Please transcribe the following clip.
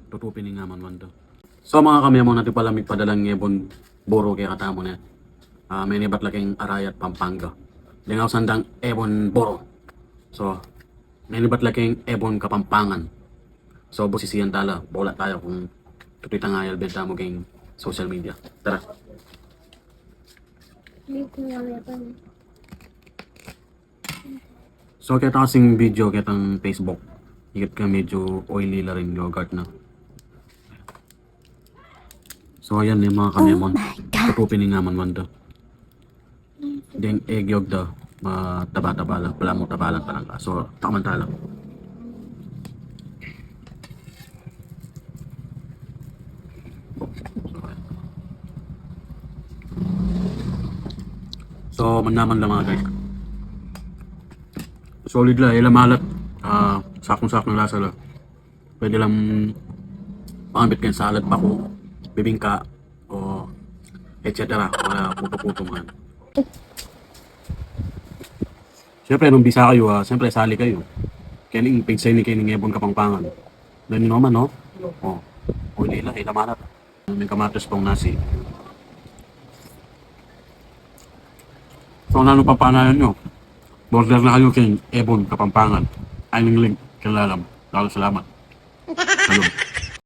tutupin ni nga man to. So mga kami mo natin pala may padalang ngebon boro kaya katamo na. May nibat laking Arayat Pampanga. Lingaw sandang ebon boro. So may nibat laking ebon Kapampangan. So busisiyan tala, bola tayo kung tutoy tangayal benta mo kayong social media. Tara. So kita kasing video kitang Facebook. Ikit ka medyo oily la rin yogurt na. So ayan yung mga kamemon. Tutupin ni nga man to. Then egg yog daw. Mataba-taba lang. Wala mo tabalan pa lang ka. So takamantala. So manlaman lang mga guys. Solid lang. Ilang malat. Sakong-sakong lasa lang. Pwede lang pangambit kayo salad pa ko. Bibingka. O etc. Wala puto-puto man. Siyempre, nung bisa kayo, siyempre, sali kayo. Kaya ning page ni kayo ng Ebon Kapampangan. Doon yun naman, no? O, nila, ilamalat. May kamatis pong nasi. So, ano papanayan nyo? Border na kayo kay Ebon Kapampangan. Ay, link, kilalam. Lalo salamat. Salud.